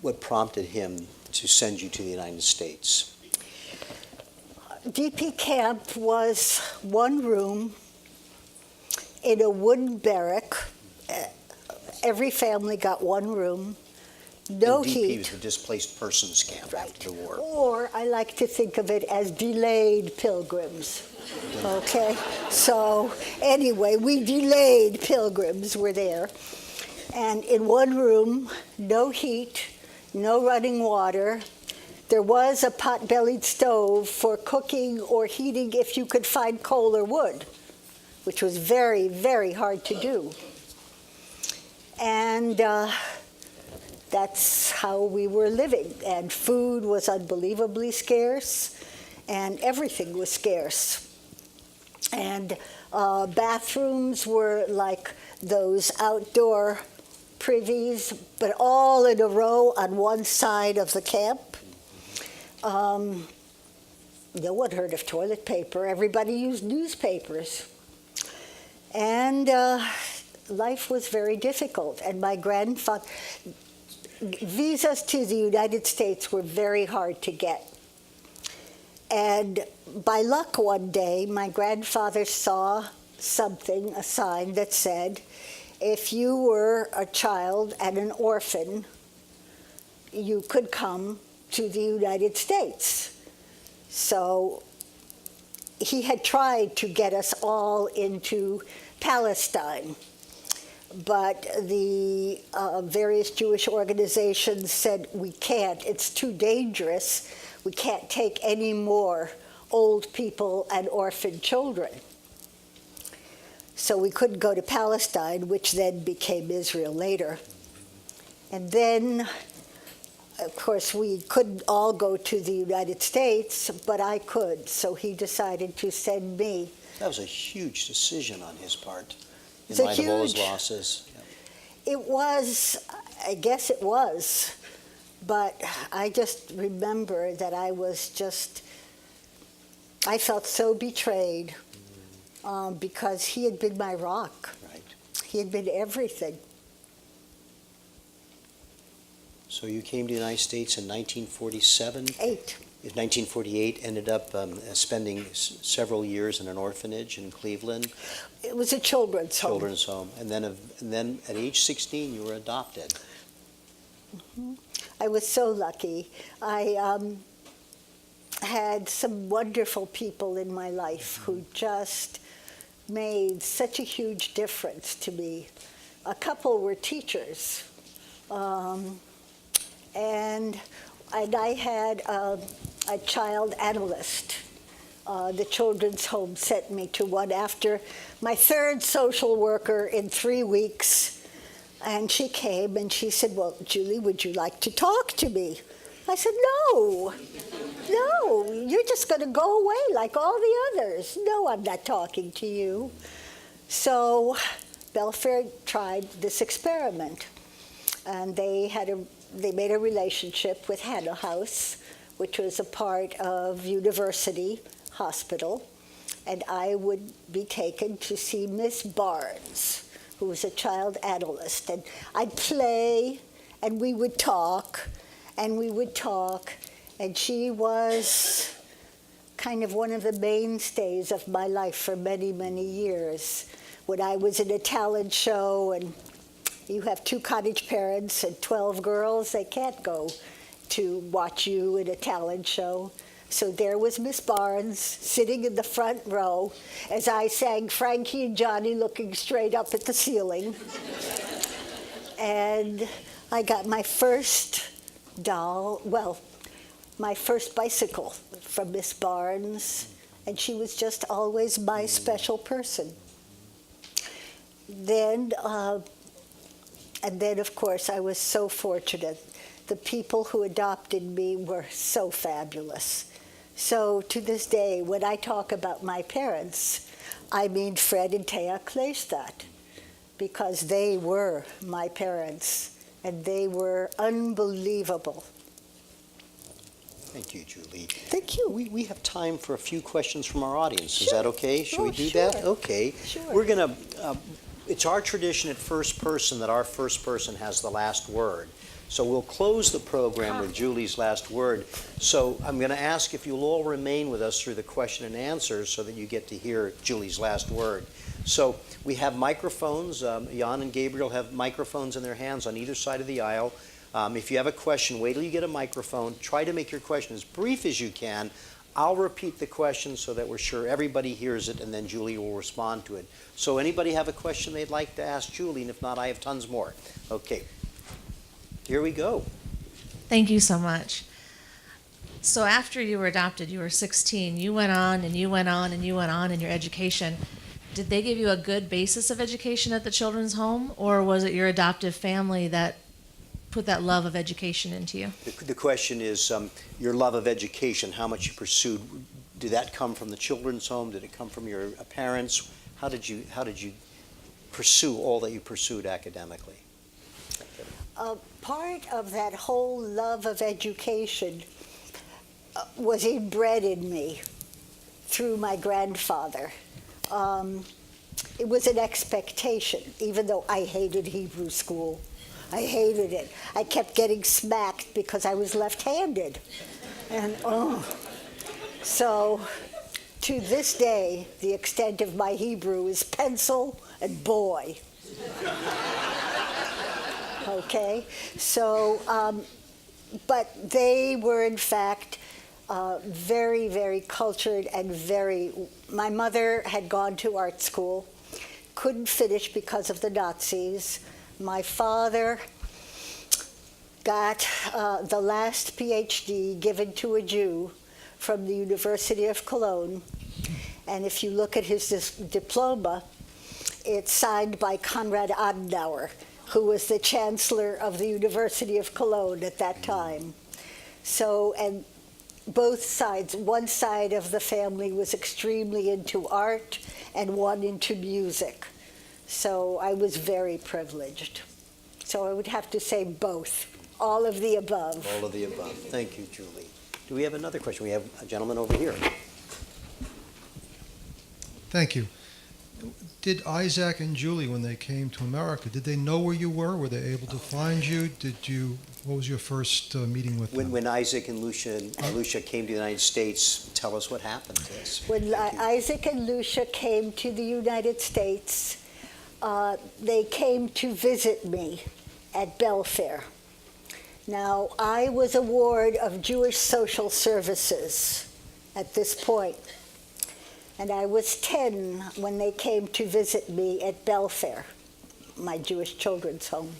what prompted him to send you to the United States. DP camp was one room in a wooden barrack. Every family got one room, no DP heat. was the displaced persons camp after the war. Or I like to think of it as delayed pilgrims. Okay? So anyway, we delayed pilgrims were there. And in one room, no heat, no running water. There was a pot-bellied stove for cooking or heating if you could find coal or wood, which was very, very hard to do. And that's how we were living. And food was unbelievably scarce, and everything was scarce. And bathrooms were like those outdoor privies, but all in a row on one side of the camp. No one heard of toilet paper. Everybody used newspapers. And life was very difficult. And my grandfather, visas to the United States were very hard to get. And by luck one day, my grandfather saw something, a sign that said, if you were a child and an orphan, you could come to the United States. So he had tried to get us all into Palestine, but the various Jewish organizations said, we can't, it's too dangerous, we can't take any more old people and orphan children. So we couldn't go to Palestine, which then became Israel later. And then, of course, we couldn't all go to the United States, but I could, so he decided to send me. That was a huge decision on his part, in It's a light of all his huge- losses. It was, I guess it was, but I just remember that I felt so betrayed because he had been my rock. Right. He had been everything. So you came to the United States in 1947. 8. In 1948, ended up spending several years in an orphanage in Cleveland, It was a children's home. children's home, and then at age 16 you were adopted. I was so lucky. I had some wonderful people in my life who just made such a huge difference to me. A couple were teachers, and I had a child analyst. The children's home sent me to one after my third social worker in 3 weeks. And she came and she said, well, Julie, would you like to talk to me? I said, no, you're just going to go away like all the others. No, I'm not talking to you. So Belfair tried this experiment. And they made a relationship with Hannah House, which was a part of University Hospital. And I would be taken to see Miss Barnes, who was a child analyst. And I'd play, and we would talk, and she was kind of one of the mainstays of my life for many, many years. When I was in a talent show, and you have 2 cottage parents and 12 girls, they can't go to watch you in a talent show. So there was Miss Barnes sitting in the front row as I sang Frankie and Johnny looking straight up at the ceiling. And I got my first doll, well, my first bicycle from Miss Barnes, and she was just always my special person. Then, and then of course I was so fortunate. The people who adopted me were so fabulous. So to this day, when I talk about my parents, I mean Fred and Thea Kleistad, because they were my parents, and they were unbelievable. Thank you, Julie. Thank you. We have time for a few questions from our audience. Is Sure. that okay? Should we Oh, do sure. that? Okay. Sure. We're going to, it's our tradition at first person that our first person has the last word. So we'll close the program with Julie's last word. So I'm going to ask if you'll all remain with us through the question and answers so that you get to hear Julie's last word. So we have microphones. Jan and Gabriel have microphones in their hands on either side of the aisle. If you have a question, wait till you get a microphone. Try to make your question as brief as you can. I'll repeat the question so that we're sure everybody hears it, and then Julie will respond to it. So anybody have a question they'd like to ask Julie? And if not, I have tons more. Okay. Here we go. Thank you so much. So after you were adopted, you were 16, you went on and you went on and you went on in your education. Did they give you a good basis of education at the children's home, or was it your adoptive family that put that love of education into you? The question is your love of education, how much you pursued. Did that come from the children's home? Did it come from your parents? How did you pursue all that you pursued academically? Part of that whole love of education was inbred in me through my grandfather. It was an expectation, even though I hated Hebrew school. I hated it. I kept getting smacked because I was left-handed. And so to this day, the extent of my Hebrew is pencil and boy. Okay? So, but they were in fact very, very cultured and my mother had gone to art school, couldn't finish because of the Nazis. My father got the last PhD given to a Jew from the University of Cologne. And if you look at his diploma, it's signed by Konrad Adenauer, who was the chancellor of the University of Cologne at that time. So, and both sides, one side of the family was extremely into art and one into music. So I was very privileged. So I would have to say both, all of the above. All of the above. Thank you, Julie. Do we have another question? We have a gentleman over here. Thank you. Did Isaac and Julie, when they came to America, did they know where you were? Were they able to find you? What was your first meeting with them? When Isaac and Lucia came to the United States, tell us what happened to us. When Isaac and Lucia came to the United States, they came to visit me at Belfair. Now, I was a ward of Jewish Social Services at this point. And I was 10 when they came to visit me at Belfair, my Jewish children's home.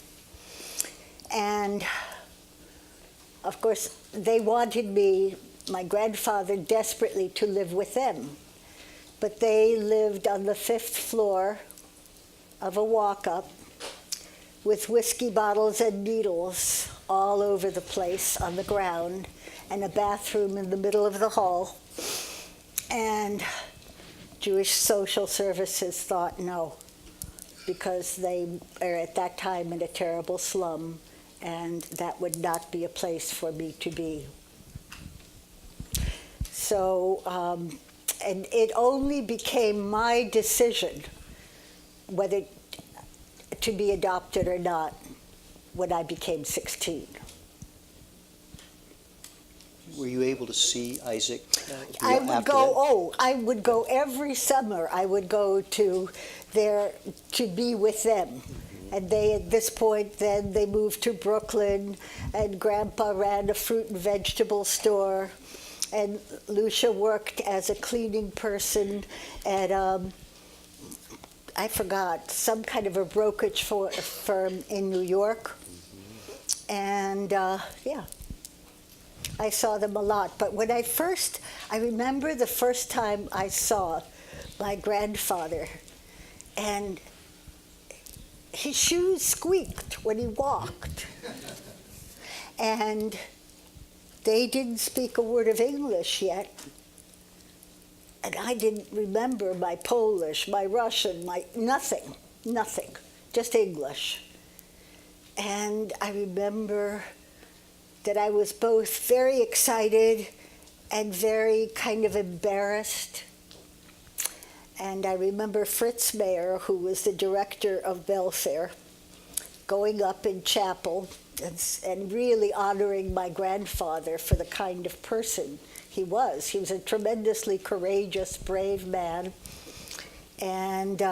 And, of course, they wanted me, my grandfather, desperately to live with them. But they lived on the 5th floor of a walk-up with whiskey bottles and needles all over the place on the ground, and a bathroom in the middle of the hall. And Jewish Social Services thought no, because they are at that time in a terrible slum, and that would not be a place for me to be. So, and it only became my decision whether to be adopted or not when I became 16. Were you able to see Isaac? I would go every summer. I would go to there to be with them. Mm-hmm. And they, at this point, then they moved to Brooklyn, and Grandpa ran a fruit and vegetable store, and Lucia worked as a cleaning person at, I forgot, some kind of a brokerage firm in New York. Mm-hmm. And, yeah. I saw them a lot, but when I remember the first time I saw my grandfather, and his shoes squeaked when he walked. And they didn't speak a word of English yet. And I didn't remember my Polish, my Russian, nothing, just English. And I remember that I was both very excited and very kind of embarrassed. And I remember Fritz Mayer, who was the director of Belfair, going up in chapel and really honoring my grandfather for the kind of person he was. He was a tremendously courageous, brave man. And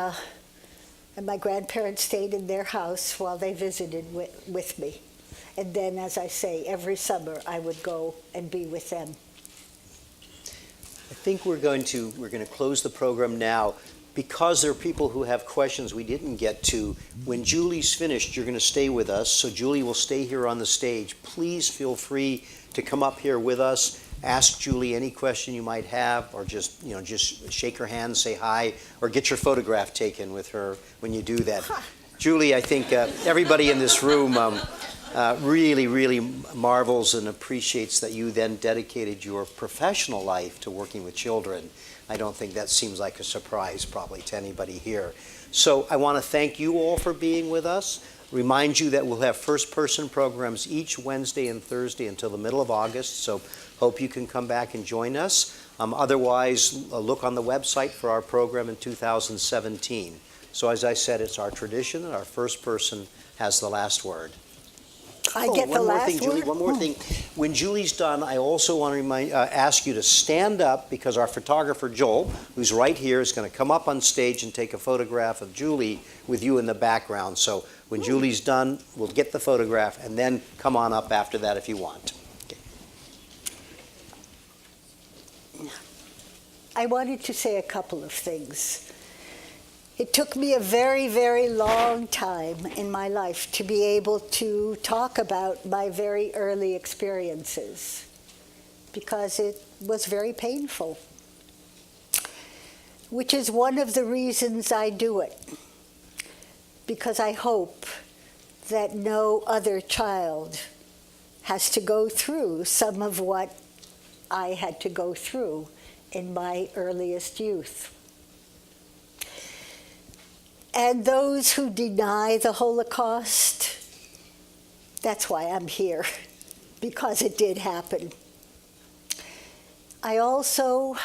my grandparents stayed in their house while they visited with me. And then, as I say, every summer I would go and be with them. I think we're going to close the program now. Because there are people who have questions we didn't get to, when Julie's finished, you're going to stay with us. So Julie will stay here on the stage. Please feel free to come up here with us, ask Julie any question you might have, or just shake her hand, say hi, or get your photograph taken with her when you do that. Julie, I think everybody in this room really, really marvels and appreciates that you then dedicated your professional life to working with children. I don't think that seems like a surprise probably to anybody here. So I want to thank you all for being with us. Remind you that we'll have first-person programs each Wednesday and Thursday until the middle of August, so hope you can come back and join us. Otherwise, look on the website for our program in 2017. So as I said, it's our tradition that our first person has the last word. I get the last word? Julie, one more thing. When Julie's done, I also want to ask you to stand up, because our photographer, Joel, who's right here, is going to come up on stage and take a photograph of Julie with you in the background. So when Julie's done, we'll get the photograph, and then come on up after that if you want. Okay. I wanted to say a couple of things. It took me a very, very long time in my life to be able to talk about my very early experiences, because it was very painful, which is one of the reasons I do it, because I hope that no other child has to go through some of what I had to go through in my earliest youth. And those who deny the Holocaust, that's why I'm here, because it did happen. I also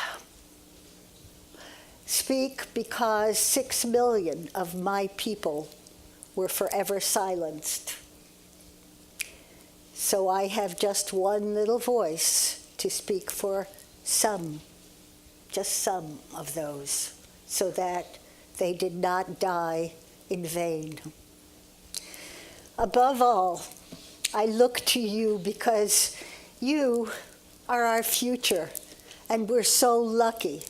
speak because 6 million of my people were forever silenced. So I have just one little voice to speak for some, just some of those, so that they did not die in vain. Above all, I look to you because you are our future, and we're so lucky,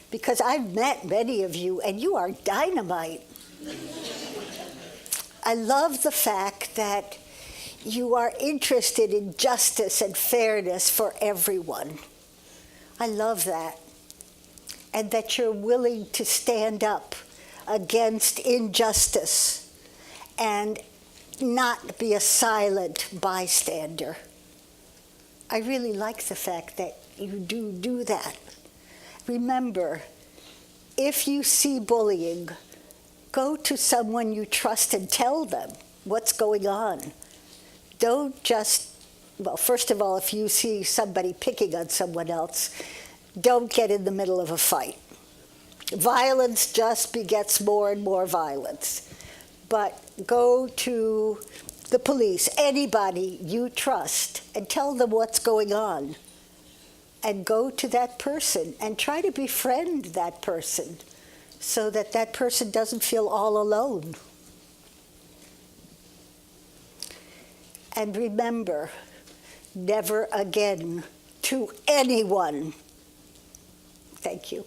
because I've met many of you, and you are dynamite. I love the fact that you are interested in justice and fairness for everyone. I love that. And that you're willing to stand up against injustice and not be a silent bystander. I really like the fact that you do that. Remember, if you see bullying, go to someone you trust and tell them what's going on. Don't just, well, first of all, if you see somebody picking on someone else, don't get in the middle of a fight. Violence just begets more and more violence. But go to the police, anybody you trust, and tell them what's going on. And go to that person and try to befriend that person so that that person doesn't feel all alone. And remember, never again to anyone. Thank you.